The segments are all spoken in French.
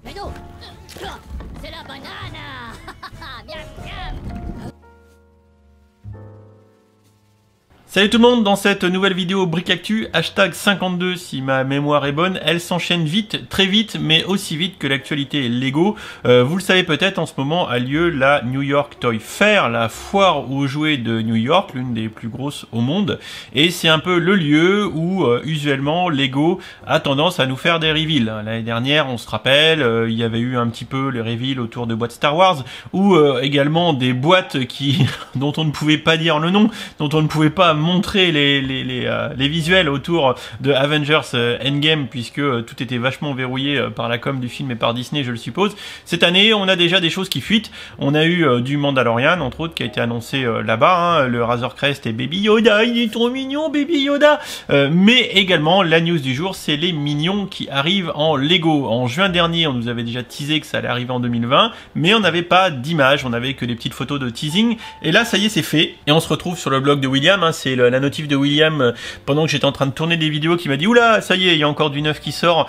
Mais non, c'est la banane. Miam, miam. Salut tout le monde, dans cette nouvelle vidéo Brick Actu, hashtag 52 si ma mémoire est bonne, elle s'enchaîne vite, très vite, mais aussi vite que l'actualité Lego. Vous le savez peut-être, en ce moment a lieu la New York Toy Fair, la foire aux jouets de New York, l'une des plus grosses au monde. Et c'est un peu le lieu où, usuellement, Lego a tendance à nous faire des reveals. L'année dernière, on se rappelle, il y avait eu un petit peu les reveals autour de boîtes Star Wars, ou également des boîtes dont on ne pouvait pas dire le nom, dont on ne pouvait pas montrer les visuels autour de Avengers Endgame, puisque tout était vachement verrouillé par la com du film et par Disney, je le suppose. Cette année, on a déjà des choses qui fuitent. On a eu du Mandalorian, entre autres, qui a été annoncé là-bas, le Razor Crest et Baby Yoda, il est trop mignon, Baby Yoda. Mais également, la news du jour, c'est les Minions qui arrivent en Lego. En juin dernier, on nous avait déjà teasé que ça allait arriver en 2020, mais on n'avait pas d'image, on avait que des petites photos de teasing. Et là, ça y est, c'est fait. Et on se retrouve sur le blog de William, c'est la notif de William pendant que j'étais en train de tourner des vidéos qui m'a dit oula, ça y est, il y a encore du neuf qui sort.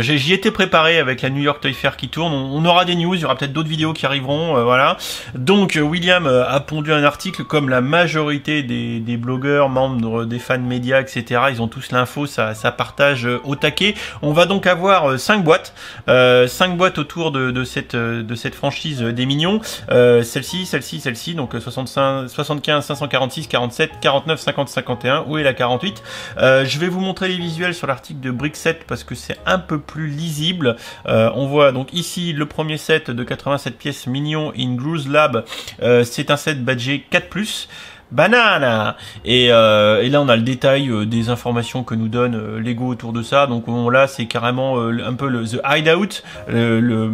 J'y étais préparé avec la New York Toy Fair qui tourne. On aura des news, il y aura peut-être d'autres vidéos qui arriveront, voilà. Donc William a pondu un article comme la majorité des blogueurs, membres des fans médias, etc. Ils ont tous l'info, ça partage au taquet. On va donc avoir 5 boîtes, 5 boîtes autour de cette franchise des Minions. Celle-ci, donc 65, 75, 546, 47, 49, 50, 51, où est la 48. Je vais vous montrer les visuels sur l'article de Brick 7 parce que c'est un peu plus lisible. On voit donc ici le premier set de 87 pièces Minions in Gru's Lab. C'est un set badgé 4+. Banana et là on a le détail des informations que nous donne Lego autour de ça. Donc là c'est carrément un peu the hideout,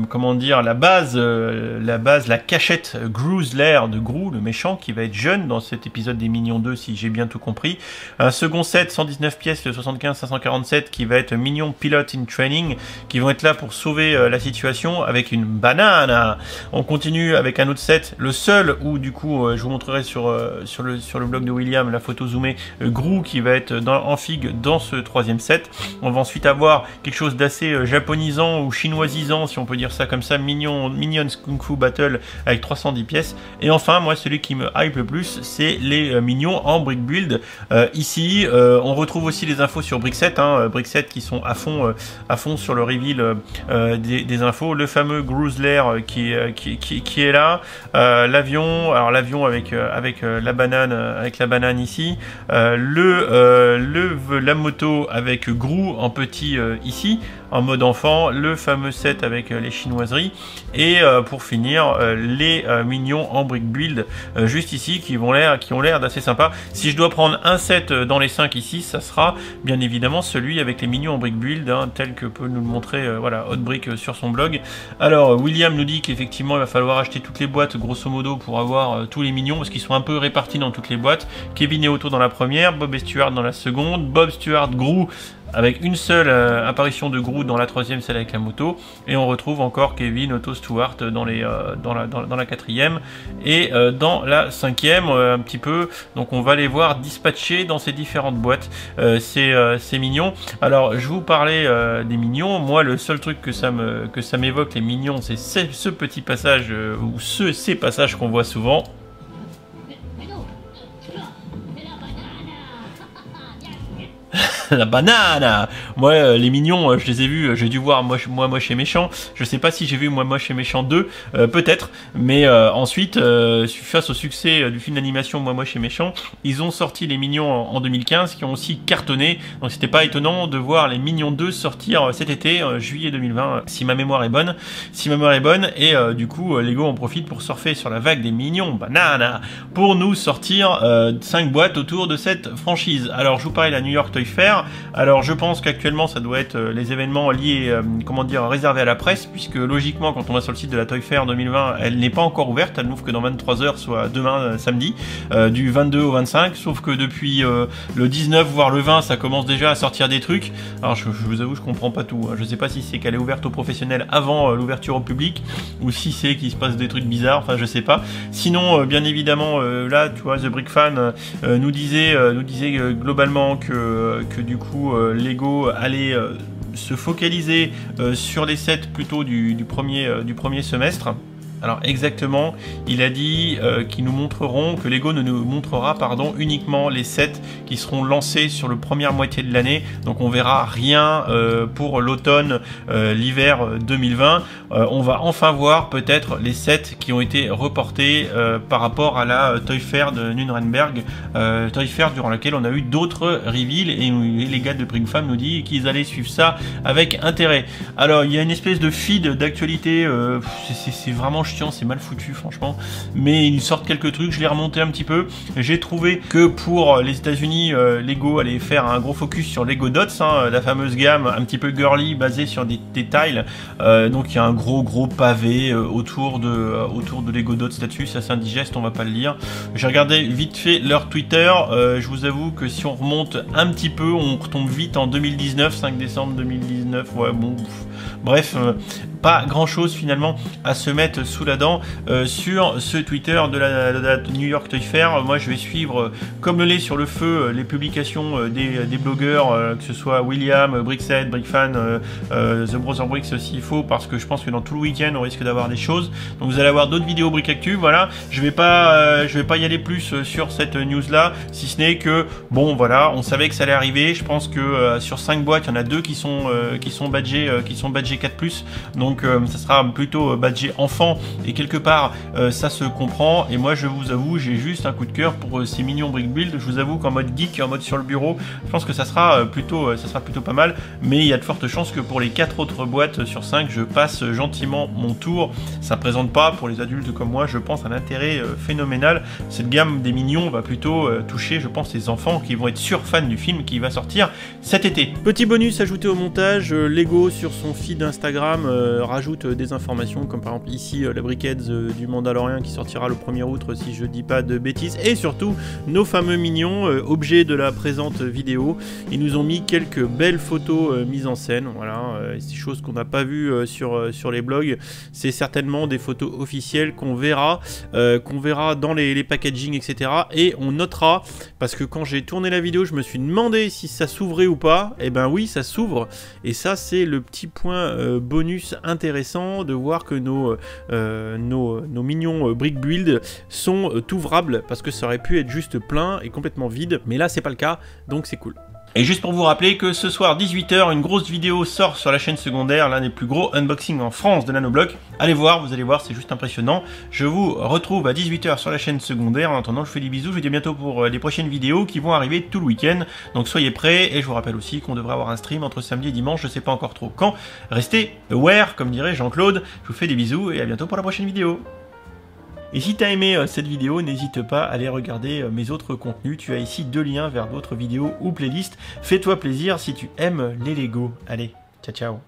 comment dire, la base, la cachette Gru's Lair de Gru, le méchant, qui va être jeune dans cet épisode des Minions 2 si j'ai bien tout compris. Un second set 119 pièces, le 75 547, qui va être Minion Pilot in Training, qui vont être là pour sauver la situation avec une banane. On continue avec un autre set, le seul où du coup je vous montrerai sur le blog de William la photo zoomée, Gru qui va être en figue dans ce troisième set. On va ensuite avoir quelque chose d'assez japonisant ou chinoisisant si on peut dire ça comme ça, Minions Kung Fu Battle avec 310 pièces. Et enfin moi celui qui me hype le plus, c'est les Minions en Brick Build. Ici on retrouve aussi les infos sur Brick 7, Brick 7 qui sont à fond sur le reveal des infos. Le fameux Gru's Lair qui est là, l'avion, alors l'avion avec la banane, avec la banane ici, la moto avec Gru en petit ici en mode enfant, le fameux set avec les chinoiseries et pour finir les Minions en Brick Build juste ici qui ont l'air d'assez sympa. Si je dois prendre un set dans les 5 ici, ça sera bien évidemment celui avec les Minions en Brick Build, tel que peut nous le montrer voilà, Hot Brick sur son blog. Alors William nous dit qu'effectivement il va falloir acheter toutes les boîtes grosso modo pour avoir tous les Minions parce qu'ils sont un peu répartis dans toutes les boîtes. Kevin et Otto dans la première, Bob et Stuart dans la seconde, Bob, Stuart, Gru avec une seule apparition de Gru dans la troisième, celle avec la moto, et on retrouve encore Kevin, Otto, Stuart dans la quatrième et dans la cinquième un petit peu. Donc on va les voir dispatchés dans ces différentes boîtes. C'est mignon. Alors je vous parlais des Minions. Moi le seul truc que ça m'évoque les Minions, c'est ce petit passage ou ces passages qu'on voit souvent. La banane. Moi les Minions je les ai vus, j'ai dû voir Moi Moche et Méchant, je sais pas si j'ai vu Moi Moche et Méchant 2, peut-être, mais ensuite face au succès du film d'animation Moi Moche et Méchant, ils ont sorti les Minions en 2015 qui ont aussi cartonné, donc c'était pas étonnant de voir les Minions 2 sortir cet été, juillet 2020 si ma mémoire est bonne, et du coup Lego en profite pour surfer sur la vague des Minions banana pour nous sortir 5 boîtes autour de cette franchise. Alors je vous parlais de la New York Toy Fair. Alors je pense qu'actuellement ça doit être les événements liés, réservés à la presse, puisque logiquement quand on va sur le site de la Toy Fair 2020, elle n'est pas encore ouverte, elle n'ouvre que dans 23 h, soit demain samedi, du 22 au 25, sauf que depuis le 19 voire le 20 ça commence déjà à sortir des trucs. Alors je vous avoue je comprends pas tout, je sais pas si c'est qu'elle est ouverte aux professionnels avant l'ouverture au public, ou si c'est qu'il se passe des trucs bizarres, enfin je sais pas. Sinon bien évidemment là tu vois The Brick Fan nous disait globalement que du coup Lego allait se focaliser sur les sets plutôt du premier semestre. Alors exactement, il a dit qu'ils nous montreront, que Lego nous montrera uniquement les sets qui seront lancés sur la première moitié de l'année. Donc on verra rien pour l'automne, l'hiver 2020. On va enfin voir peut-être les sets qui ont été reportés par rapport à la Toy Fair de Nuremberg, Toy Fair durant laquelle on a eu d'autres reveals et les gars de BrickFam nous disent qu'ils allaient suivre ça avec intérêt. Alors il y a une espèce de feed d'actualité, c'est vraiment chiant, c'est mal foutu franchement, mais ils sortent quelques trucs, je l'ai remonté un petit peu. J'ai trouvé que pour les États-Unis, Lego allait faire un gros focus sur Lego Dots, la fameuse gamme un petit peu girly basée sur des tiles. Donc il y a un gros pavé autour de Lego Dots là-dessus, ça c'est indigeste, on va pas le lire. J'ai regardé vite fait leur Twitter, je vous avoue que si on remonte un petit peu, on retombe vite en 2019, 5 décembre 2019, ouais bon, bref, pas grand chose finalement à se mettre sous la dent sur ce Twitter de la New York Toy Fair. Moi je vais suivre comme le lait sur le feu les publications des blogueurs, que ce soit William, Brickset, Brickfan, The Brother Bricks s'il faut, parce que je pense que dans tout le week-end on risque d'avoir des choses. Donc vous allez avoir d'autres vidéos Brick Actu, voilà. Je vais pas y aller plus sur cette news là, si ce n'est que bon voilà, on savait que ça allait arriver. Je pense que sur 5 boîtes, il y en a 2 qui sont badgés 4+, donc ça sera plutôt badgé enfant, et quelque part ça se comprend. Et moi je vous avoue, j'ai juste un coup de cœur pour ces mignons Brick Build. Je vous avoue qu'en mode geek, en mode sur le bureau, je pense que ça sera plutôt pas mal, mais il y a de fortes chances que pour les 4 autres boîtes sur 5, je passe gentiment mon tour. Ça présente pas pour les adultes comme moi, je pense, un intérêt phénoménal. Cette gamme des mignons va plutôt toucher, je pense, les enfants qui vont être fans du film qui va sortir cet été. Petit bonus ajouté au montage, Lego sur son feed Instagram rajoute des informations comme par exemple ici la Brickheads du Mandalorian qui sortira le 1er août si je dis pas de bêtises, et surtout nos fameux mignons objets de la présente vidéo. Ils nous ont mis quelques belles photos mises en scène, voilà, ces choses qu'on n'a pas vues sur les blogs. C'est certainement des photos officielles qu'on verra dans les packaging, etc. Et on notera, parce que quand j'ai tourné la vidéo, je me suis demandé si ça s'ouvrait ou pas. Et ben oui, ça s'ouvre, et ça c'est le petit point bonus intéressant de voir que nos mignons Brick Build sont ouvrables, parce que ça aurait pu être juste plein et complètement vide, mais là c'est pas le cas, donc c'est cool. Et juste pour vous rappeler que ce soir 18h, une grosse vidéo sort sur la chaîne secondaire, l'un des plus gros unboxings en France de Nanoblock. Allez voir, vous allez voir, c'est juste impressionnant. Je vous retrouve à 18h sur la chaîne secondaire. En attendant, je vous fais des bisous, je vous dis à bientôt pour les prochaines vidéos qui vont arriver tout le week-end. Donc soyez prêts, et je vous rappelle aussi qu'on devrait avoir un stream entre samedi et dimanche, je sais pas encore trop quand. Restez aware, comme dirait Jean-Claude. Je vous fais des bisous et à bientôt pour la prochaine vidéo. Et si tu as aimé cette vidéo, n'hésite pas à aller regarder mes autres contenus. Tu as ici 2 liens vers d'autres vidéos ou playlists. Fais-toi plaisir si tu aimes les Lego. Allez, ciao ciao.